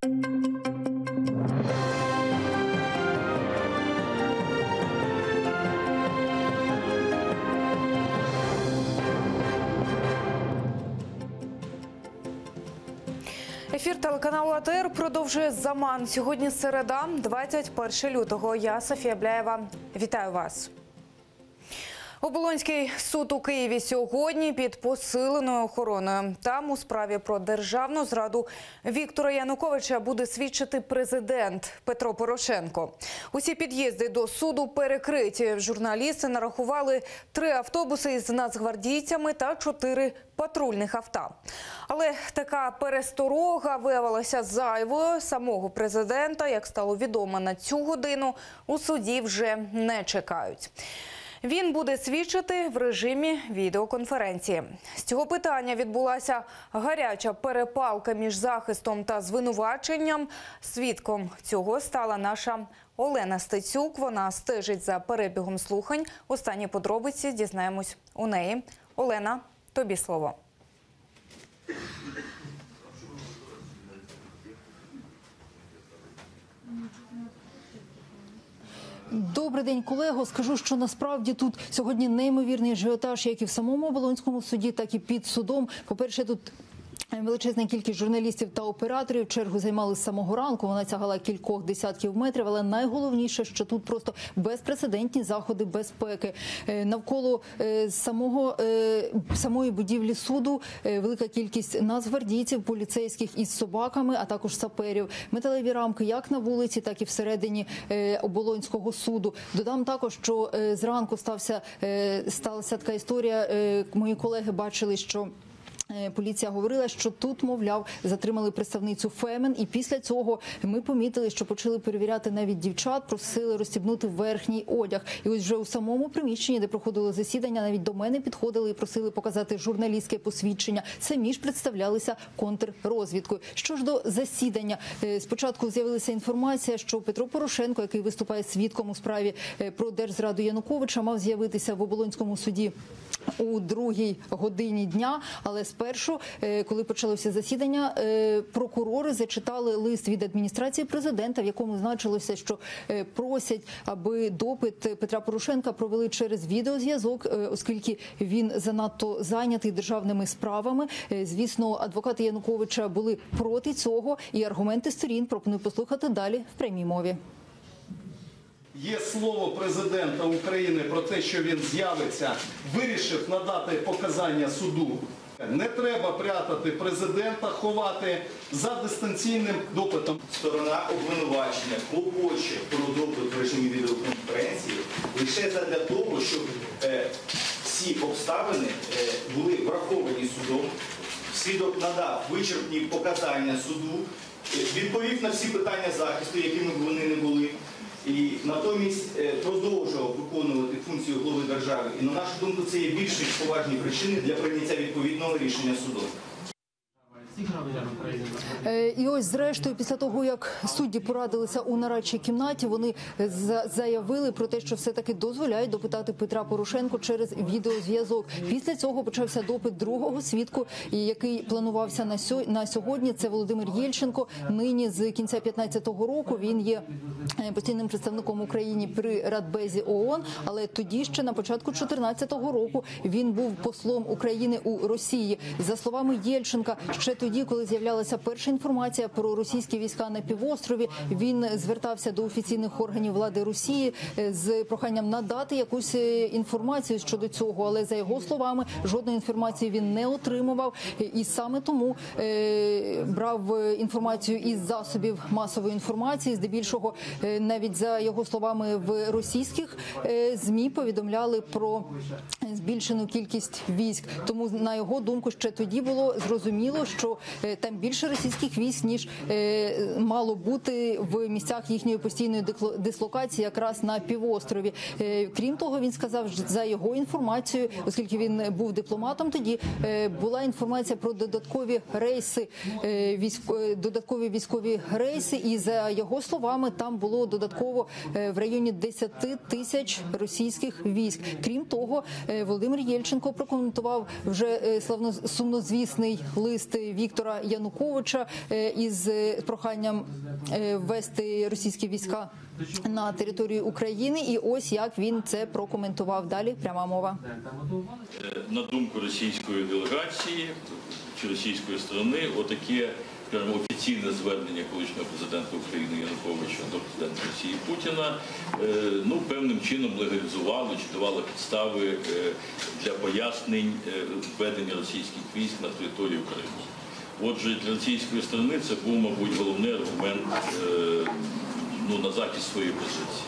Ефір телеканалу АТР продовжує «Заман». Сьогодні середа, 21 лютого. Я Софія Бляєва. Вітаю вас. Оболонський суд у Києві сьогодні під посиленою охороною. Там у справі про державну зраду Віктора Януковича буде свідчити президент Петро Порошенко. Усі під'їзди до суду перекриті. Журналісти нарахували 3 автобуси із нацгвардійцями та 4 патрульних авто. Але така пересторога виявилася зайвою. Самого президента, як стало відомо на цю годину, у суді вже не чекають. Він буде свідчити в режимі відеоконференції. З цього питання відбулася гаряча перепалка між захистом та звинуваченням. Свідком цього стала наша Олена Стецюк. Вона стежить за перебігом слухань. Останні подробиці дізнаємось у неї. Олена, тобі слово. Добрий день, колего. Скажу, що насправді тут сьогодні неймовірний ажіотаж, як і в самому Оболонському суді, так і під судом. По-перше, тут величезна кількість журналістів та операторів. Чергу займали з самого ранку. Вона сягала кількох десятків метрів. Але найголовніше, що тут просто безпрецедентні заходи безпеки. Навколо самої будівлі суду велика кількість нацгвардійців, поліцейських із собаками, а також саперів. Металеві рамки як на вулиці, так і всередині Оболонського суду. Додам також, що зранку сталася така історія. Мої колеги бачили, що поліція говорила, що тут, мовляв, затримали представницю Фемен, і після цього ми помітили, що почали перевіряти навіть дівчат, просили розстібнути верхній одяг. І ось вже у самому приміщенні, де проходило засідання, навіть до мене підходили і просили показати журналістське посвідчення. Самі ж представлялися контррозвідкою. Що ж до засідання, спочатку з'явилася інформація, що Петро Порошенко, який виступає свідком у справі про держзраду Януковича, мав з'явитися в Оболонському суді у 2-й годині дня, але спершу, коли почалося засідання, прокурори зачитали лист від адміністрації президента, в якому значилося, що просять, аби допит Петра Порошенка провели через відеозв'язок, оскільки він занадто зайнятий державними справами. Звісно, адвокати Януковича були проти цього, і аргументи сторін пропоную послухати далі в прямій мові. Є слово президента України про те, що він з'явиться, вирішив надати показання суду. Не треба прятати президента, ховати за дистанційним допитом. Сторона обвинувачення клопоче про допит в режимі відеоконференції лише для того, щоб всі обставини були враховані судом. Свідок надав вичерпні показання суду, відповів на всі питання захисту, якими б вони не були. І натомість продовжував виконувати функцію голови держави. І на нашу думку, це є більш ніж поважні причини для прийняття відповідного рішення суду. І ось, зрештою, після того, як судді порадилися у нарадчій кімнаті, вони заявили про те, що все-таки дозволяють допитати Петра Порошенка через відеозв'язок. Після цього почався допит другого свідку, який планувався на сьогодні. Це Володимир Єльченко. Нині з кінця 2015 року він є постійним представником України при Радбезі ООН, але тоді ще на початку 2014 року він був послом України у Росії. За словами Єльченка, ще тоді, коли з'являлася перша інформація про російські війська на півострові, він звертався до офіційних органів влади Росії з проханням надати якусь інформацію щодо цього, але за його словами, жодної інформації він не отримував, і саме тому брав інформацію із засобів масової інформації. Здебільшого, навіть за його словами, в російських ЗМІ повідомляли про збільшену кількість військ. Тому, на його думку, ще тоді було зрозуміло, що там більше російських військ, ніж мало бути в місцях їхньої постійної дислокації якраз на півострові. Крім того, він сказав, за його інформацією, оскільки він був дипломатом тоді, була інформація про додаткові рейси, додаткові військові рейси, і за його словами, там було додатково в районі 10 тисяч російських військ. Крім того, Володимир Єльченко прокоментував вже сумнозвісний лист Віктора Віктора Януковича із проханням ввести російські війська на територію України. І ось як він це прокоментував. Далі пряма мова. На думку російської делегації чи російської сторони, отаке, скажімо, офіційне звернення колишнього президента України Януковича до президента Росії Путіна, певним чином легалізувало чи давало підстави для пояснень введення російських військ на територію України. Отже, для російської сторони це був, мабуть, головний аргумент на захист своєї позиції.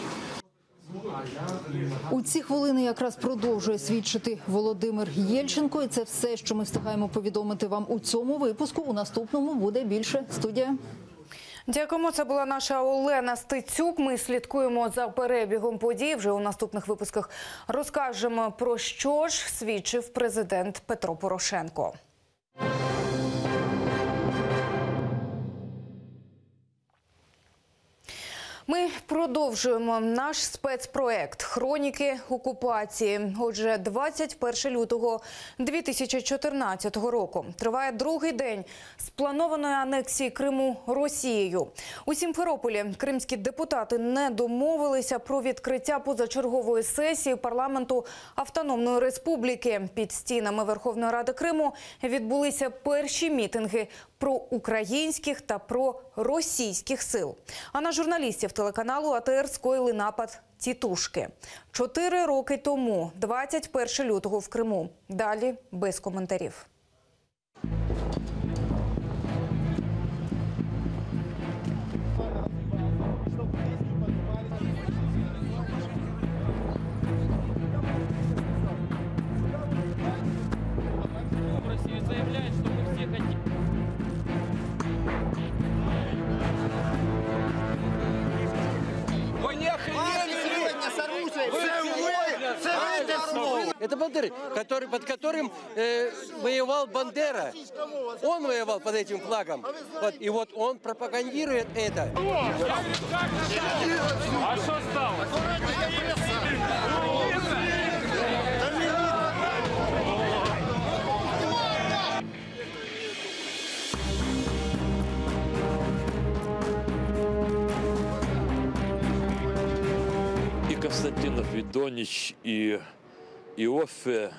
У ці хвилини якраз продовжує свідчити Володимир Єльченко. І це все, що ми встигаємо повідомити вам у цьому випуску. У наступному буде більше. Студія. Дякуємо. Це була наша Олена Стецюк. Ми слідкуємо за перебігом подій. Вже у наступних випусках розкажемо, про що ж свідчив президент Петро Порошенко. Ми продовжуємо наш спецпроект «Хроніки окупації». Отже, 21 лютого 2014 року триває другий день спланованої анексії Криму Росією. У Сімферополі кримські депутати не домовилися про відкриття позачергової сесії парламенту Автономної Республіки. Під стінами Верховної Ради Криму відбулися перші мітинги проукраїнських та проросійських сил. А на журналістів телеканалу АТР скоїли напад «Тітушки». 4 роки тому, 21 лютого в Криму. Далі без коментарів. Это бандеры, под которым воевал Бандера. Он воевал под этим флагом. И вот он пропагандирует это. А что стало? И Константинов, и Донич, и Иоффе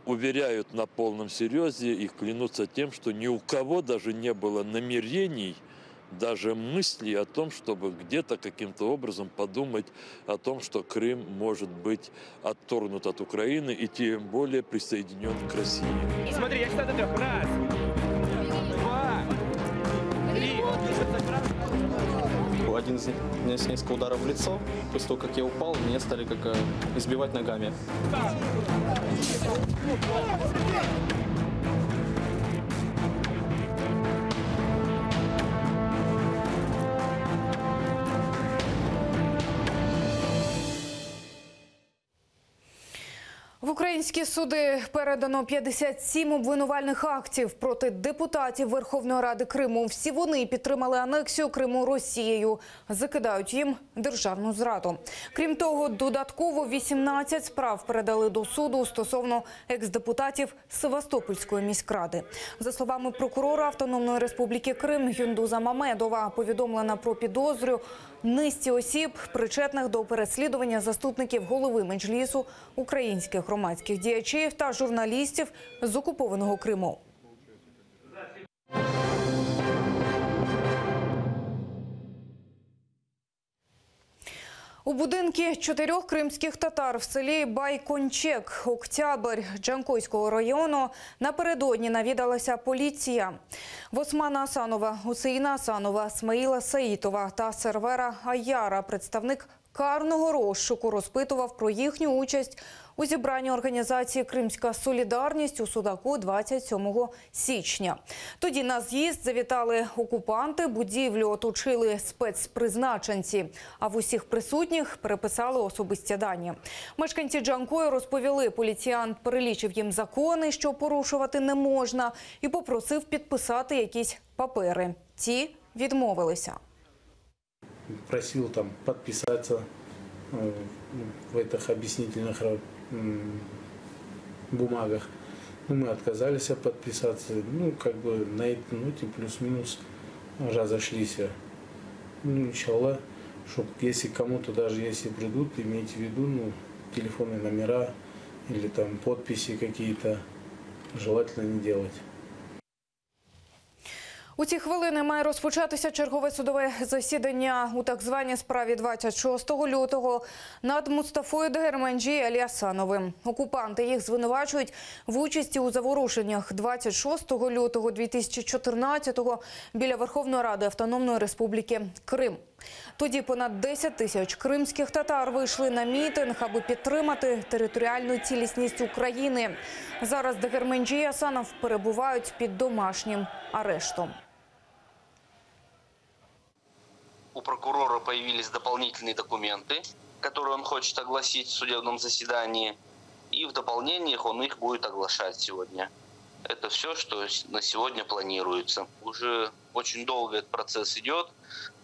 уверяют на полном серьезе и клянутся тем, что ни у кого даже не было намерений, даже мыслей о том, чтобы где-то каким-то образом подумать о том, что Крым может быть отторгнут от Украины и тем более присоединен к России. Смотри, я считаю до 3. Раз, 2, 3. Один из них нанес несколько ударов в лицо. После того, как я упал, меня стали избивать ногами. В українські суди передано 57 обвинувальних актів проти депутатів Верховної Ради Криму. Всі вони підтримали анексію Криму Росією. Закидають їм державну зраду. Крім того, додатково 18 справ передали до суду стосовно екс-депутатів Севастопольської міськради. За словами прокурора Автономної Республіки Крим Юндуза Мамедова, повідомлена про підозрю низці осіб, причетних до переслідування заступників голови Меджлісу, українських громадських діячів та журналістів з окупованого Криму. У будинки 4 кримських татар в селі Байкончек, Октябрь Джанкойського району напередодні навідалася поліція. В Османа Асанова, Гусейна Асанова, Смаїла Саїтова та Сервера Аяра представник карного розшуку розпитував про їхню участь у зібранні організації «Кримська солідарність» у Судаку 27 січня. Тоді на з'їзд завітали окупанти, будівлю оточили спецпризначенці, а в усіх присутніх переписали особисті дані. Мешканці Джанкою розповіли, поліціянт перелічив їм закони, що порушувати не можна, і попросив підписати якісь папери. Ті відмовилися. Просил там подписаться в этих объяснительных бумагах. Мы отказались подписаться. Ну, как бы на этой ноте плюс-минус разошлись. Ну, иншаллах, чтобы если кому-то, даже если придут, имейте в виду, ну, телефонные номера или там подписи какие-то желательно не делать. У ці хвилини має розпочатися чергове судове засідання у так званій справі 26 лютого над Мустафою Дегерменджі і Алі Асановим. Окупанти їх звинувачують в участі у заворушеннях 26 лютого 2014-го біля Верховної Ради Автономної Республіки Крим. Тоді понад 10 тисяч кримських татар вийшли на мітинг, аби підтримати територіальну цілісність України. Зараз Дегерменджі і Асанов перебувають під домашнім арештом. У прокурора появились дополнительные документы, которые он хочет огласить в судебном заседании. И в дополнение он их будет оглашать сегодня. Это все, что на сегодня планируется. Уже очень долго этот процесс идет,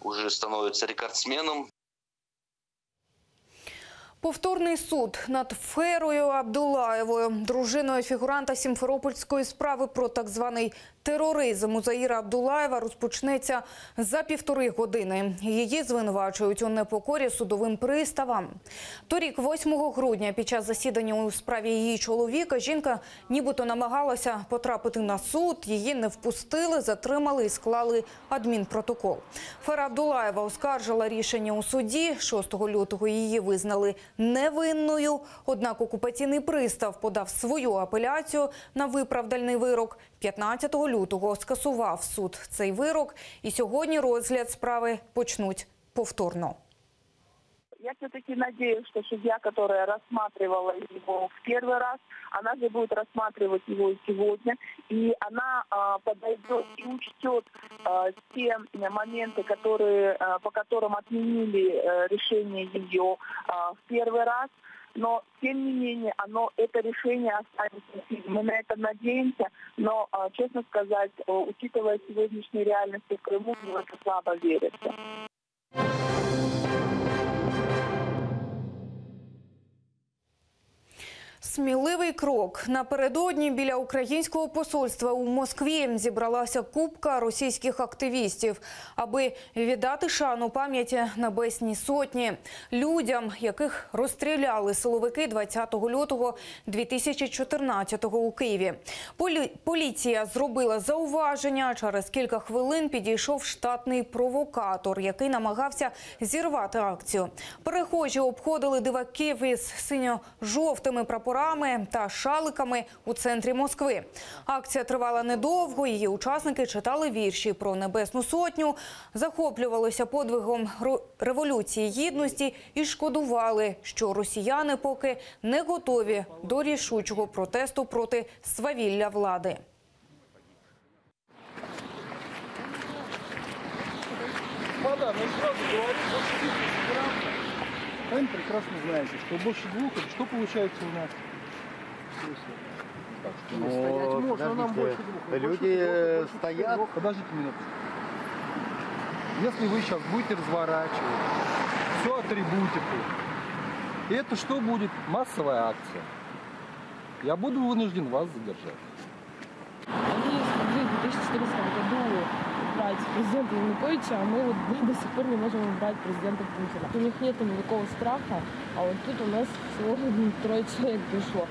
уже становится рекордсменом. Повторний суд над Ферою Абдулаєвою, дружиною фігуранта Сімферопольської справи про так званий тероризм Узаїра Абдулаєва, розпочнеться за 1,5 години. Її звинувачують у непокорі судовим приставам. Торік, 8 грудня, під час засідання у справі її чоловіка, жінка нібито намагалася потрапити на суд. Її не впустили, затримали і склали адмінпротокол. Фера Абдулаєва оскаржила рішення у суді. 6 лютого її визнали невинною. Однак окупаційний пристав подав свою апеляцію на виправдальний вирок. 15 лютого скасував суд цей вирок, і сьогодні розгляд справи почнуть повторно. Я все-таки надеюсь, что судья, которая рассматривала его в первый раз, она же будет рассматривать его и сегодня, и она подойдет и учтет те моменты, по которым отменили решение ее в первый раз. Но, тем не менее, это решение останется. Мы на это надеемся, но, честно сказать, учитывая сегодняшние реальности в Крыму, в это слабо верится. Сміливий крок. Напередодні біля українського посольства у Москві зібралася купка російських активістів, аби віддати шану пам'яті Небесній Сотні. Людям, яких розстріляли силовики 20 лютого 2014-го у Києві. Поліція зробила зауваження. Через кілька хвилин підійшов штатний провокатор, який намагався зірвати акцію. Перехожі обходили диваків із синьо-жовтими прапорами та шаликами у центрі Москви. Акція тривала недовго, її учасники читали вірші про Небесну Сотню, захоплювалися подвигом Революції Гідності і шкодували, що росіяни поки не готові до рішучого протесту проти свавілля влади. Вы прекрасно знаете, что больше двух, что получается у нас? Но, можно, нам больше двух. Люди стоят. Подождите минуту. Если вы сейчас будете разворачивать всю атрибутику, это что будет? Массовая акция. Я буду вынужден вас задержать. Они смогли в 2014 году избрать президента Януковича, а мы вот до сих пор не можем избрать президента Путина. У них нет никакого страха, а вот тут у нас всего 3 человек пришло.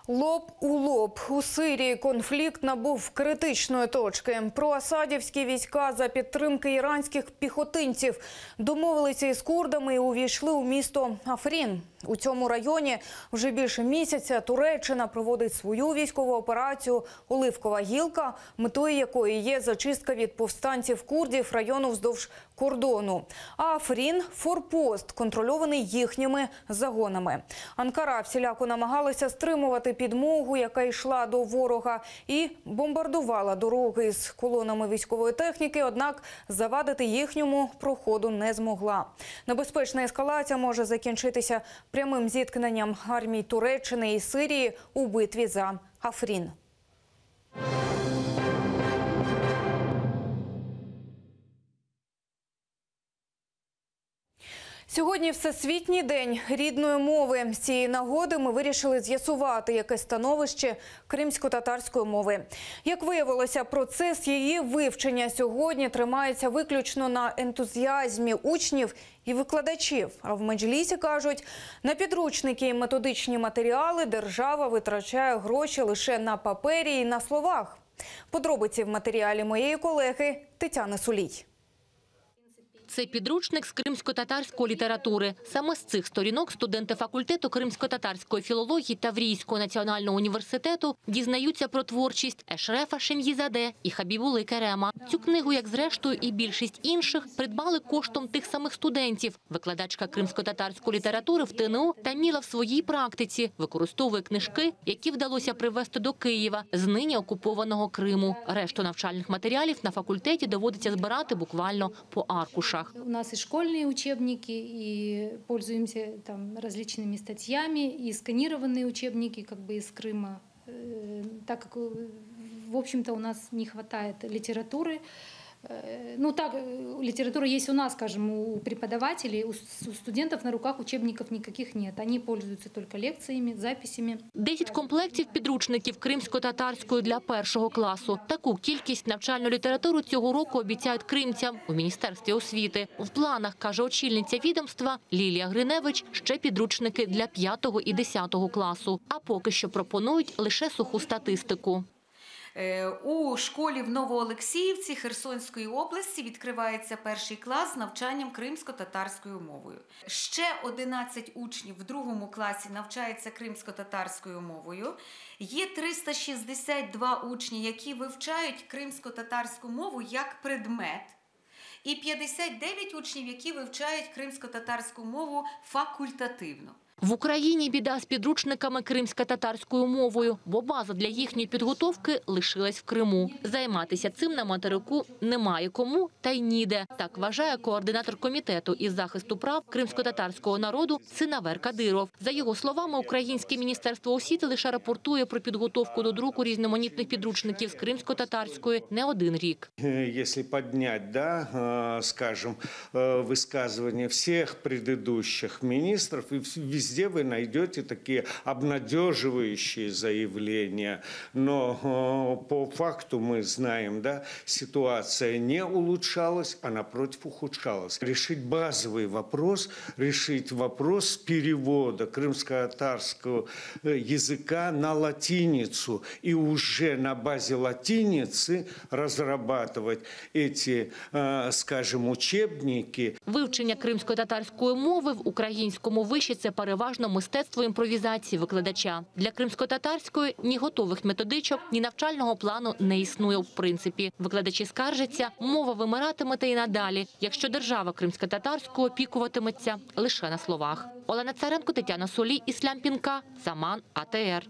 Лоб у лоб. У Сирії конфлікт набув критичної точки. Проасадівські війська за підтримки іранських піхотинців домовилися із курдами і увійшли у місто Афрін. У цьому районі вже більше місяця Туреччина проводить свою військову операцію «Оливкова гілка», метою якої є зачистка від повстанців курдів району вздовж кордону. А Афрін – форпост, контрольований їхніми загонами. Анкара всіляко намагалася стримувати підмогу, яка йшла до ворога, і бомбардувала дороги з колонами військової техніки, однак завадити їхньому проходу не змогла. Небезпечна ескалація може закінчитися прямим зіткненням армій Туреччини і Сирії у битві за Афрін. Сьогодні Всесвітній день рідної мови. З цієї нагоди ми вирішили з'ясувати, яке становище кримсько-татарської мови. Як виявилося, процес її вивчення сьогодні тримається виключно на ентузіазмі учнів і викладачів. А в Меджлісі кажуть, на підручники і методичні матеріали держава витрачає гроші лише на папері і на словах. Подробиці в матеріалі моєї колеги Тетяни Сулій. Це підручник з кримсько-татарської літератури. Саме з цих сторінок студенти факультету кримсько-татарської філології Таврійського національного університету дізнаються про творчість Ешрефа Шем'їзаде і Хабібули Керема. Цю книгу, як зрештою і більшість інших, придбали коштом тих самих студентів. Викладачка кримсько-татарської літератури в ТНУ Таміла в своїй практиці використовує книжки, які вдалося привезти до Києва з нині окупованого Криму. Решту навчальних матеріалів на факультеті доводиться збирати буквально по аркушах. У нас и школьные учебники, и пользуемся там различными статьями, и сканированные учебники как бы из Крыма, так как, в общем-то, у нас не хватает литературы. Ну так, литература есть у нас, скажем, у преподавателей, у студентов на руках учебников никаких нет. Они пользуются только лекциями, записями. 10 комплектів підручників кримсько-татарської для першого класу. Таку кількість навчальну літературу цього року обіцяють кримцям у Міністерстві освіти. В планах, каже очільниця відомства Лілія Гриневич, ще підручники для 5 і 10 класу. А поки що пропонують лише суху статистику. У школі в Новоолексіївці Херсонської області відкривається перший клас з навчанням кримсько-татарською мовою. Ще 11 учнів в другому класі навчаються кримсько-татарською мовою. Є 362 учні, які вивчають кримсько-татарську мову як предмет. І 59 учнів, які вивчають кримсько-татарську мову факультативно. В Україні біда з підручниками кримсько-татарською мовою, бо база для їхньої підготовки лишилась в Криму. Займатися цим на материку немає кому та й ніде. Так вважає координатор комітету із захисту прав кримсько-татарського народу Синавер Кадиров. За його словами, Українське міністерство освіти лише рапортує про підготовку до друку різноманітних підручників з кримсько-татарської не один рік. Якщо підняти, скажімо, висказування всіх предыдущих міністрів і везде вы найдете такие обнадеживающие заявления, но по факту мы знаем, да, ситуация не улучшалась, а напротив ухудшалась. Решить базовый вопрос, решить вопрос перевода крымско-татарского языка на латиницу и уже на базе латиницы разрабатывать эти, скажем, учебники. Вивчення кримсько-татарської мови в українському виші – це переважно мистецтво імпровізації викладача. Для кримсько-татарської ні готових методичок, ні навчального плану не існує в принципі. Викладачі скаржаться, мова вимиратиме і надалі, якщо держава кримсько-татарською опікуватиметься лише на словах. Олена Царенко, Тетяна Сулій, Іслам Пінка, Саман, АТР.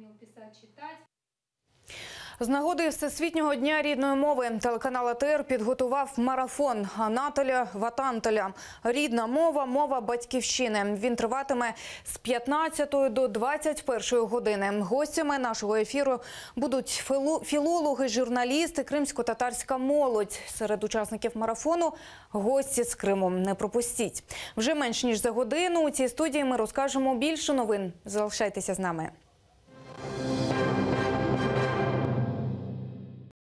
З нагоди Всесвітнього дня рідної мови телеканал АТР підготував марафон Анатоля Ватантоля «Рідна мова – мова батьківщини». Він триватиме з 15 до 21 години. Гостями нашого ефіру будуть філологи, журналісти, кримсько-татарська молодь. Серед учасників марафону – гості з Криму. Не пропустіть. Вже менш ніж за годину у цій студії ми розкажемо більше новин. Залишайтеся з нами.